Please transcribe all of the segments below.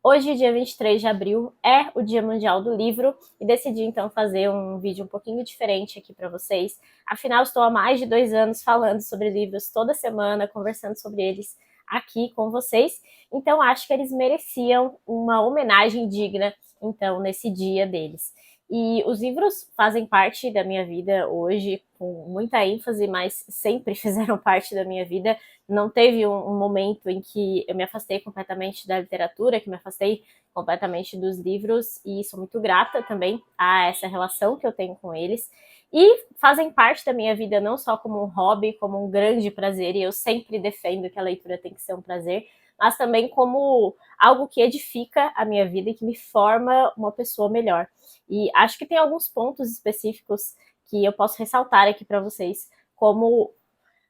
Hoje, dia 23 de abril, é o Dia Mundial do Livro e decidi então fazer um vídeo um pouquinho diferente aqui para vocês. Afinal, estou há mais de 2 anos falando sobre livros toda semana, conversando sobre eles aqui com vocês. Então, acho que eles mereciam uma homenagem digna, então, nesse dia deles. E os livros fazem parte da minha vida hoje, com muita ênfase, mas sempre fizeram parte da minha vida. Não teve um momento em que eu me afastei completamente da literatura, que me afastei completamente dos livros, e sou muito grata também a essa relação que eu tenho com eles. E fazem parte da minha vida não só como um hobby, como um grande prazer, e eu sempre defendo que a leitura tem que ser um prazer, mas também como algo que edifica a minha vida e que me forma uma pessoa melhor. E acho que tem alguns pontos específicos que eu posso ressaltar aqui para vocês como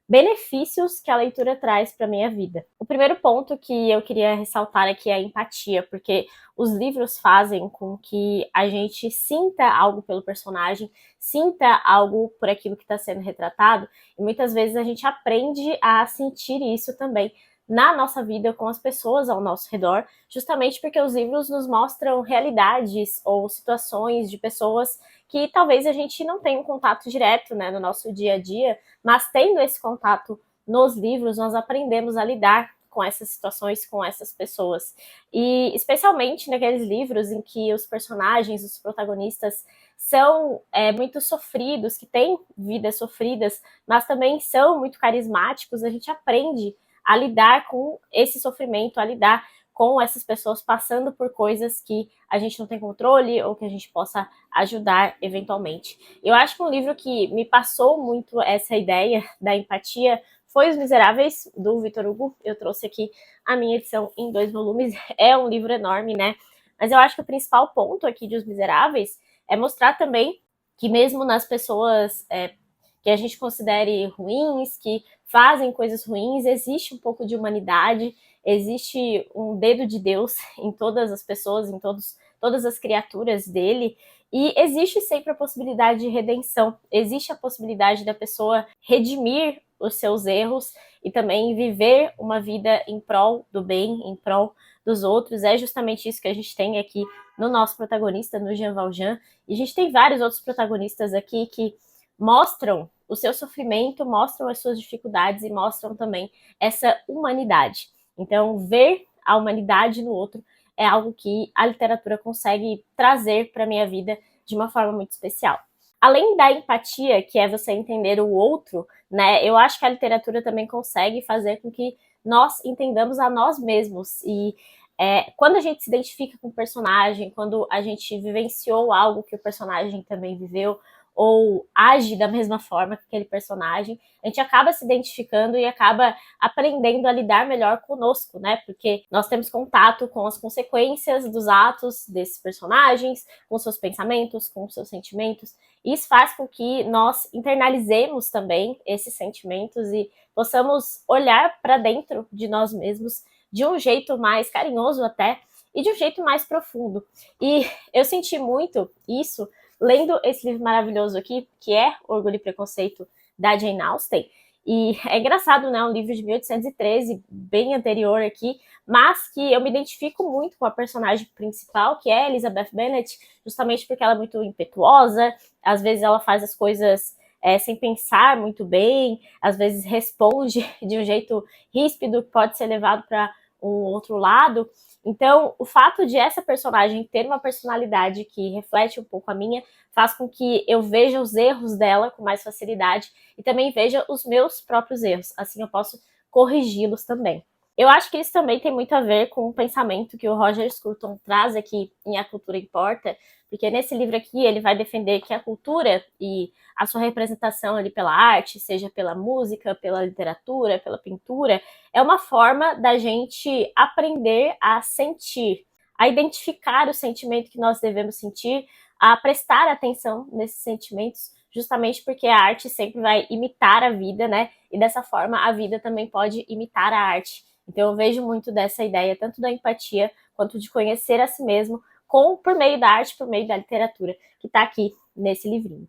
benefícios que a leitura traz para minha vida. O primeiro ponto que eu queria ressaltar aqui é a empatia, porque os livros fazem com que a gente sinta algo pelo personagem, sinta algo por aquilo que está sendo retratado, e muitas vezes a gente aprende a sentir isso também na nossa vida com as pessoas ao nosso redor, justamente porque os livros nos mostram realidades ou situações de pessoas que talvez a gente não tenha um contato direto, né, no nosso dia a dia, mas tendo esse contato nos livros, nós aprendemos a lidar com essas situações, com essas pessoas. E especialmente naqueles livros em que os personagens, os protagonistas, são muito sofridos, que têm vidas sofridas, mas também são muito carismáticos, a gente aprende a lidar com esse sofrimento, a lidar com essas pessoas passando por coisas que a gente não tem controle ou que a gente possa ajudar eventualmente. Eu acho que um livro que me passou muito essa ideia da empatia foi Os Miseráveis, do Victor Hugo. Eu trouxe aqui a minha edição em 2 volumes. É um livro enorme, né? Mas eu acho que o principal ponto aqui de Os Miseráveis é mostrar também que mesmo nas pessoas que a gente considere ruins, que fazem coisas ruins, existe um pouco de humanidade, existe um dedo de Deus em todas as pessoas, em todas as criaturas dele, e existe sempre a possibilidade de redenção, existe a possibilidade da pessoa redimir os seus erros e também viver uma vida em prol do bem, em prol dos outros. É justamente isso que a gente tem aqui no nosso protagonista, no Jean Valjean, e a gente tem vários outros protagonistas aqui que mostram o seu sofrimento, mostram as suas dificuldades e mostram também essa humanidade. Então, ver a humanidade no outro é algo que a literatura consegue trazer para a minha vida de uma forma muito especial. Além da empatia, que é você entender o outro, né, eu acho que a literatura também consegue fazer com que nós entendamos a nós mesmos. E quando a gente se identifica com o personagem, quando a gente vivenciou algo que o personagem também viveu, ou age da mesma forma que aquele personagem, a gente acaba se identificando e acaba aprendendo a lidar melhor conosco, né? Porque nós temos contato com as consequências dos atos desses personagens, com seus pensamentos, com seus sentimentos. E isso faz com que nós internalizemos também esses sentimentos e possamos olhar para dentro de nós mesmos de um jeito mais carinhoso até e de um jeito mais profundo. E eu senti muito isso lendo esse livro maravilhoso aqui, que é Orgulho e Preconceito, da Jane Austen. E é engraçado, né? Um livro de 1813, bem anterior aqui, mas que eu me identifico muito com a personagem principal, que é Elizabeth Bennet, justamente porque ela é muito impetuosa, às vezes ela faz as coisas sem pensar muito bem, às vezes responde de um jeito ríspido, que pode ser levado para um outro lado. Então, o fato de essa personagem ter uma personalidade que reflete um pouco a minha, faz com que eu veja os erros dela com mais facilidade e também veja os meus próprios erros. Assim eu posso corrigi-los também. Eu acho que isso também tem muito a ver com o pensamento que o Roger Scruton traz aqui em A Cultura Importa, porque nesse livro aqui ele vai defender que a cultura e a sua representação ali pela arte, seja pela música, pela literatura, pela pintura, é uma forma da gente aprender a sentir, a identificar o sentimento que nós devemos sentir, a prestar atenção nesses sentimentos, justamente porque a arte sempre vai imitar a vida, né? E dessa forma a vida também pode imitar a arte. Então eu vejo muito dessa ideia, tanto da empatia quanto de conhecer a si mesmo, por meio da arte, por meio da literatura, que está aqui nesse livrinho.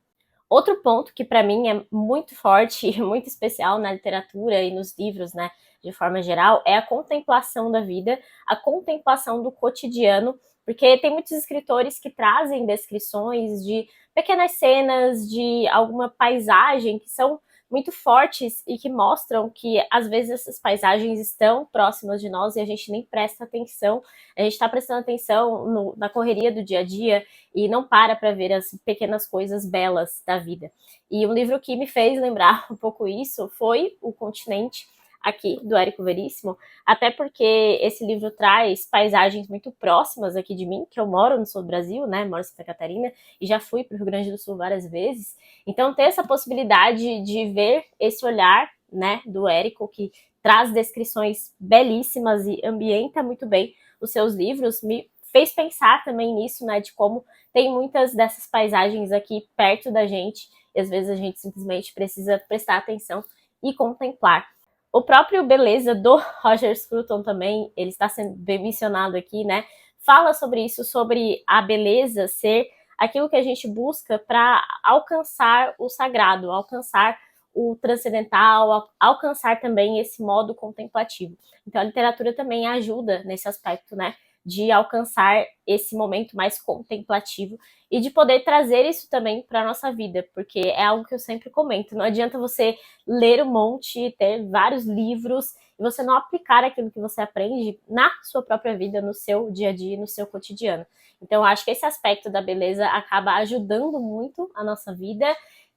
Outro ponto que para mim é muito forte e muito especial na literatura e nos livros, né, de forma geral, é a contemplação da vida, a contemplação do cotidiano, porque tem muitos escritores que trazem descrições de pequenas cenas, de alguma paisagem que são muito fortes e que mostram que às vezes essas paisagens estão próximas de nós e a gente nem presta atenção, a gente está prestando atenção na correria do dia a dia e não para ver as pequenas coisas belas da vida. E um livro que me fez lembrar um pouco isso foi O Continente, aqui, do Érico Veríssimo, até porque esse livro traz paisagens muito próximas aqui de mim, que eu moro no sul do Brasil, né, moro em Santa Catarina, e já fui para o Rio Grande do Sul várias vezes, então ter essa possibilidade de ver esse olhar, né, do Érico, que traz descrições belíssimas e ambienta muito bem os seus livros, me fez pensar também nisso, né, de como tem muitas dessas paisagens aqui perto da gente, e às vezes a gente simplesmente precisa prestar atenção e contemplar. O próprio Beleza, do Roger Scruton também, ele está sendo bem mencionado aqui, né, fala sobre isso, sobre a beleza ser aquilo que a gente busca para alcançar o sagrado, alcançar o transcendental, alcançar também esse modo contemplativo. Então a literatura também ajuda nesse aspecto, né, de alcançar esse momento mais contemplativo e de poder trazer isso também para a nossa vida, porque é algo que eu sempre comento, não adianta você ler um monte, ter vários livros e você não aplicar aquilo que você aprende na sua própria vida, no seu dia a dia, no seu cotidiano. Então, eu acho que esse aspecto da beleza acaba ajudando muito a nossa vida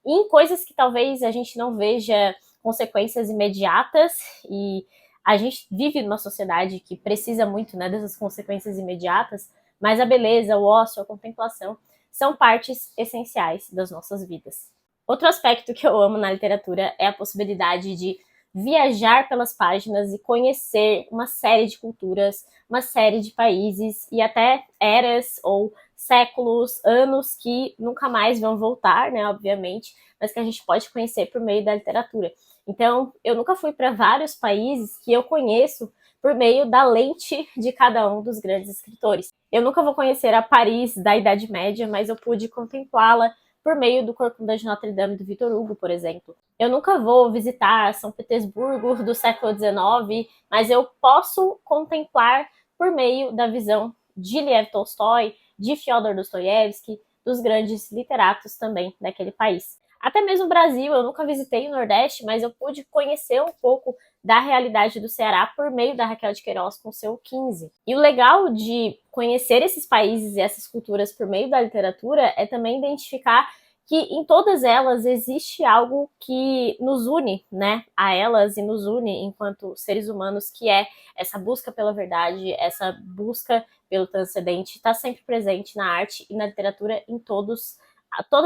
em coisas que talvez a gente não veja consequências imediatas e a gente vive numa sociedade que precisa muito, né, dessas consequências imediatas, mas a beleza, o ócio, a contemplação são partes essenciais das nossas vidas. Outro aspecto que eu amo na literatura é a possibilidade de viajar pelas páginas e conhecer uma série de culturas, uma série de países e até eras ou séculos, anos que nunca mais vão voltar, né, obviamente, mas que a gente pode conhecer por meio da literatura. Então, eu nunca fui para vários países que eu conheço por meio da lente de cada um dos grandes escritores. Eu nunca vou conhecer a Paris da Idade Média, mas eu pude contemplá-la por meio do Corcunda de Notre Dame do Victor Hugo, por exemplo. Eu nunca vou visitar São Petersburgo do século XIX, mas eu posso contemplar por meio da visão de Lev Tolstói, de Fyodor Dostoiévski, dos grandes literatos também daquele país. Até mesmo o Brasil, eu nunca visitei o Nordeste, mas eu pude conhecer um pouco da realidade do Ceará por meio da Raquel de Queiroz com seu 15. E o legal de conhecer esses países e essas culturas por meio da literatura é também identificar que em todas elas existe algo que nos une, né, a elas e nos une enquanto seres humanos, que é essa busca pela verdade, essa busca pelo transcendente, está sempre presente na arte e na literatura em todas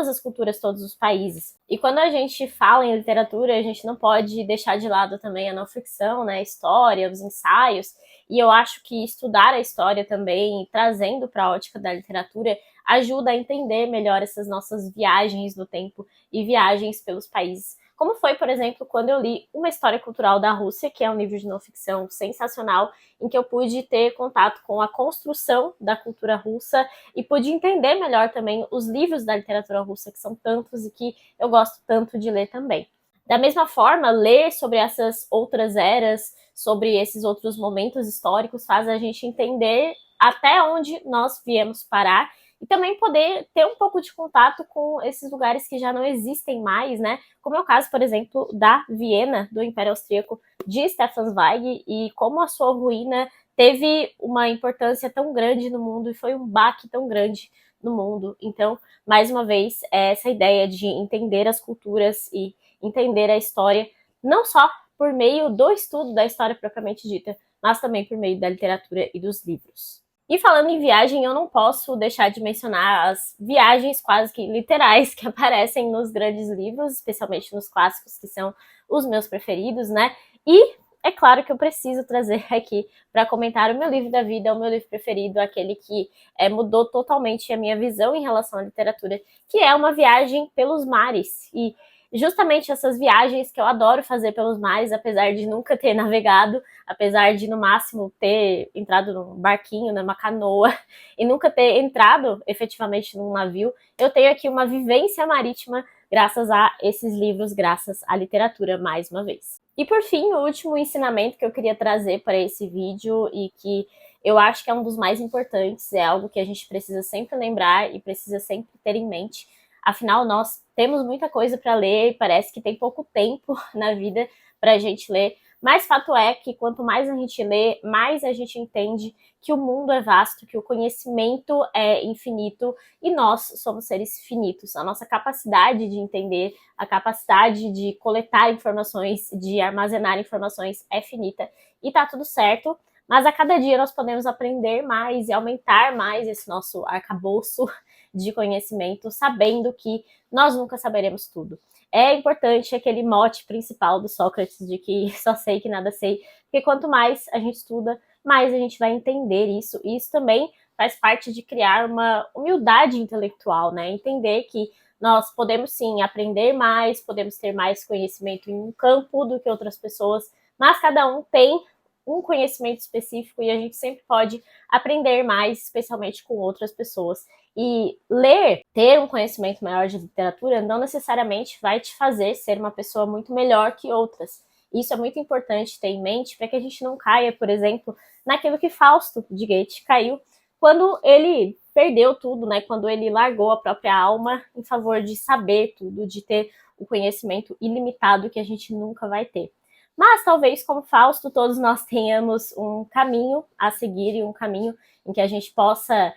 as culturas, todos os países. E quando a gente fala em literatura, a gente não pode deixar de lado também a não ficção, né, a história, os ensaios, e eu acho que estudar a história também, trazendo para a ótica da literatura, ajuda a entender melhor essas nossas viagens no tempo e viagens pelos países. Como foi, por exemplo, quando eu li Uma História Cultural da Rússia, que é um livro de não ficção sensacional, em que eu pude ter contato com a construção da cultura russa e pude entender melhor também os livros da literatura russa, que são tantos e que eu gosto tanto de ler também. Da mesma forma, ler sobre essas outras eras, sobre esses outros momentos históricos, faz a gente entender até onde nós viemos parar e também poder ter um pouco de contato com esses lugares que já não existem mais, né? Como é o caso, por exemplo, da Viena, do Império Austríaco, de Stefan Zweig, e como a sua ruína teve uma importância tão grande no mundo e foi um baque tão grande no mundo. Então, mais uma vez, essa ideia de entender as culturas e entender a história, não só por meio do estudo da história propriamente dita, mas também por meio da literatura e dos livros. E falando em viagem, eu não posso deixar de mencionar as viagens quase que literais que aparecem nos grandes livros, especialmente nos clássicos, que são os meus preferidos, né? E é claro que eu preciso trazer aqui para comentar o meu livro da vida, o meu livro preferido, aquele que mudou totalmente a minha visão em relação à literatura, que é Uma Viagem pelos Mares. E justamente essas viagens que eu adoro fazer pelos mares, apesar de nunca ter navegado, apesar de no máximo ter entrado num barquinho, numa canoa, e nunca ter entrado efetivamente num navio, eu tenho aqui uma vivência marítima graças a esses livros, graças à literatura, mais uma vez. E por fim, o último ensinamento que eu queria trazer para esse vídeo e que eu acho que é um dos mais importantes, é algo que a gente precisa sempre lembrar e precisa sempre ter em mente. Afinal, nós temos muita coisa para ler e parece que tem pouco tempo na vida para a gente ler, mas fato é que quanto mais a gente lê, mais a gente entende que o mundo é vasto, que o conhecimento é infinito e nós somos seres finitos. A nossa capacidade de entender, a capacidade de coletar informações, de armazenar informações é finita e tá tudo certo. Mas a cada dia nós podemos aprender mais e aumentar mais esse nosso arcabouço de conhecimento, sabendo que nós nunca saberemos tudo. É importante aquele mote principal do Sócrates de que só sei que nada sei, porque quanto mais a gente estuda, mais a gente vai entender isso. E isso também faz parte de criar uma humildade intelectual, né? Entender que nós podemos sim aprender mais, podemos ter mais conhecimento em um campo do que outras pessoas, mas cada um tem um conhecimento específico e a gente sempre pode aprender mais, especialmente com outras pessoas. E ler, ter um conhecimento maior de literatura, não necessariamente vai te fazer ser uma pessoa muito melhor que outras. Isso é muito importante ter em mente para que a gente não caia, por exemplo, naquilo que Fausto de Goethe caiu quando ele perdeu tudo, né? Quando ele largou a própria alma em favor de saber tudo, de ter o conhecimento ilimitado que a gente nunca vai ter. Mas talvez, como Fausto, todos nós tenhamos um caminho a seguir e um caminho em que a gente possa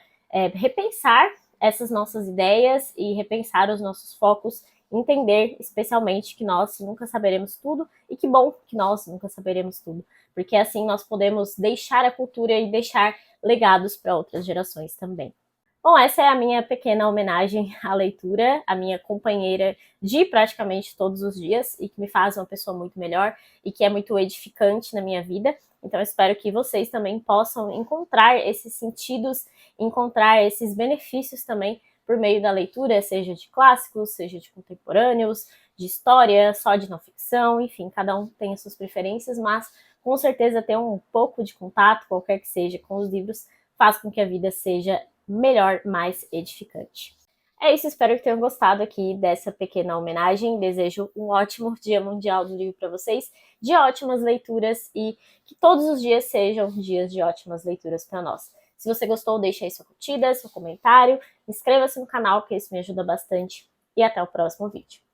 repensar essas nossas ideias e repensar os nossos focos, entender especialmente que nós nunca saberemos tudo e que bom que nós nunca saberemos tudo, porque assim nós podemos deixar a cultura e deixar legados para outras gerações também. Bom, essa é a minha pequena homenagem à leitura, a minha companheira de praticamente todos os dias e que me faz uma pessoa muito melhor e que é muito edificante na minha vida. Então, eu espero que vocês também possam encontrar esses sentidos, encontrar esses benefícios também por meio da leitura, seja de clássicos, seja de contemporâneos, de história, só de não ficção, enfim, cada um tem as suas preferências, mas com certeza ter um pouco de contato, qualquer que seja, com os livros, faz com que a vida seja melhor, mais edificante. É isso, espero que tenham gostado aqui dessa pequena homenagem. Desejo um ótimo Dia Mundial do Livro para vocês, de ótimas leituras e que todos os dias sejam dias de ótimas leituras para nós. Se você gostou, deixe aí sua curtida, seu comentário, inscreva-se no canal, que isso me ajuda bastante. E até o próximo vídeo.